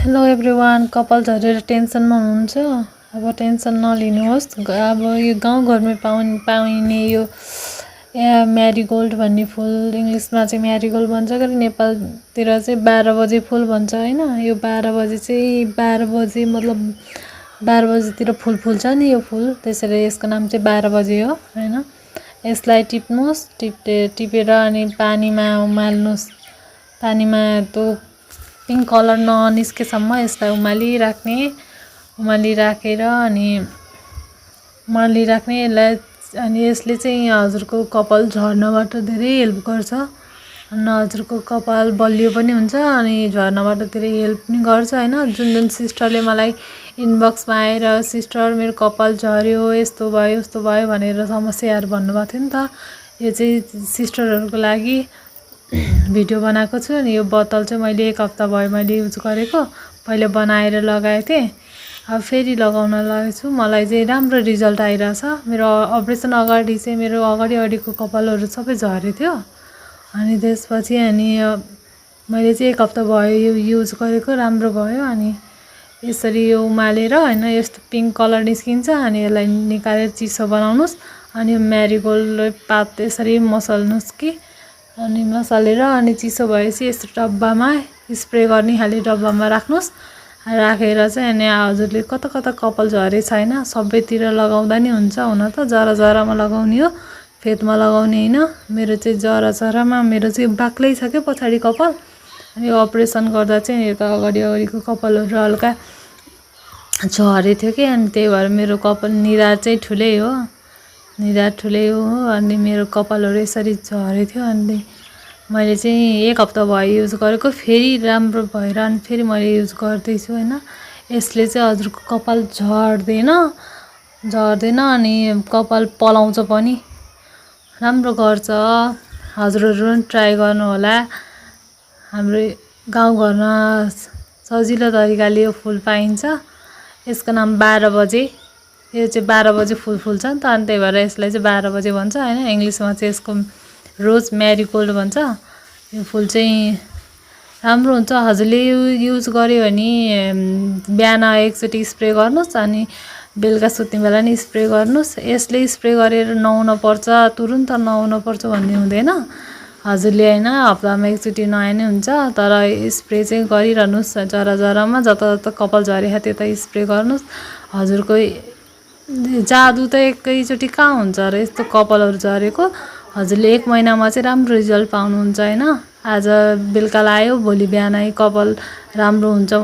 Hello everyone. कपाल झरेर टेन्सनमा हुनुहुन्छ, अब टेन्सन नलिनुहोस्। अब यो गाउँघरमै पाइने यो म्यारिगोल्ड भन्ने फुल, इङ्ग्लिसमा चाहिँ म्यारिगोल्ड भन्छ, गरी नेपालतिर चाहिँ 12 बजे फुल भन्छ हैन। यो 12 बजे चाहिँ 12 बजे मतलब 12 बजेतिर फुल फुल्छ नि यो फुल, त्यसैले यसको नाम चाहिँ 12 बजे हो हैन। यसलाई टिप्नुहोस्, टिपेर अनि पानीमा उमाल्नुहोस्। पानीमा त्यो पिङ्क कलर ननिस्केसम्म यसलाई उमालिराखेर यसलाई अनि यसले चाहिँ हजुरको कपाल झर्नबाट धेरै हेल्प गर्छ। अनि हजुरको कपाल बलियो पनि हुन्छ अनि झर्नबाट धेरै हेल्प पनि गर्छ हैन। जुन सिस्टरले मलाई इनबक्समा आएर सिस्टर मेरो कपाल झर्यो, यस्तो भयो भनेर समस्याहरू भन्नुभएको थियो नि त, यो चाहिँ सिस्टरहरूको लागि भिडियो बनाएको छु। अनि यो बोतल चाहिँ मैले 1 हप्ता भयो मैले युज गरेको। पहिले बनाएर लगाएको थिएँ, अब फेरि लगाउन लागेको छु। मलाई चाहिँ राम्रो रिजल्ट आइरहेछ। मेरो अपरेसन अगाडि चाहिँ मेरो अगाडिको कपालहरू सबै झरेको थियो। अनि त्यसपछि मैले चाहिँ 1 हप्ता भयो यो युज गरेको, राम्रो भयो। अनि यसरी यो उमालेर हैन, यस्तो पिङ्क कलर निस्किन्छ। अनि यसलाई निकालेर चिसो बनाउनुहोस्। अनि म्यारिगोल्ड पात यसरी मसल्नुहोस् कि, अनि मसालेर अनि चिसो भएपछि यस्तो डब्बामा स्प्रे गर्ने खाली डब्बामा राख्नुहोस्। राखेर चाहिँ अनि हजुरले कता कपाल झरेछ हैन, सबैतिर लगाउँदा नि हुन्छ। हुन त जरामा लगाउने हो, फेदमा लगाउने हैन। मेरो चाहिँ जरामा मेरो चाहिँ बाक्लै छ के पछाडि कपाल। अनि अपरेसन गर्दा चाहिँ यता अगाडिको कपालहरू हल्का झरेको थियो कि, अनि त्यही भएर मेरो कपाल निधार चाहिँ ठुलै हो। अनि मेरो कपालहरू यसरी झरेको थियो। अनि मैले चाहिँ 1 हप्ता भयो युज गरेको, फेरि राम्रो भएर अनि फेरि मैले युज गर्दैछु हैन। यसले चाहिँ हजुरको कपाल झर्दैन अनि कपाल पलाउँछ पनि, राम्रो गर्छ। हजुरहरू पनि ट्राई गर्नु होला। हाम्रो गाउँघरमा सजिलो तरिकाले यो फुल पाइन्छ। यसको नाम 12 बजे, यो चाहिँ 12 बजे फुल फुल्छ नि त, अनि त्यही भएर यसलाई चाहिँ 12 बजे भन्छ हैन। इङ्ग्लिसमा चाहिँ यसको रोज म्यारिगोल्ड भन्छ। यो फुल चाहिँ राम्रो हुन्छ। हजुरले यो युज गर्यो भने बिहान एकचोटि स्प्रे गर्नुहोस्, अनि बेलुका सुत्ने बेला नि स्प्रे गर्नुहोस्। यसले स्प्रे गरेर नुहाउनुपर्छ, तुरुन्त नुहाउनुपर्छ भन्ने हुँदैन। हजुरले हैन हप्तामा एकचोटि नुहाए नि हुन्छ, तर स्प्रे चाहिँ गरिरहनुहोस्। जरामा जता कपाल झरेको त्यता स्प्रे गर्नुहोस्। हजुरको जादु त एकैचोटि कहाँ हुन्छ र, यस्तो कपालहरू झरेको हजुरले 1 महिनामा चाहिँ राम्रो रिजल्ट पाउनुहुन्छ हैन। आज बेलुका लायो भोलि बिहानै कपाल राम्रो हुन्छ।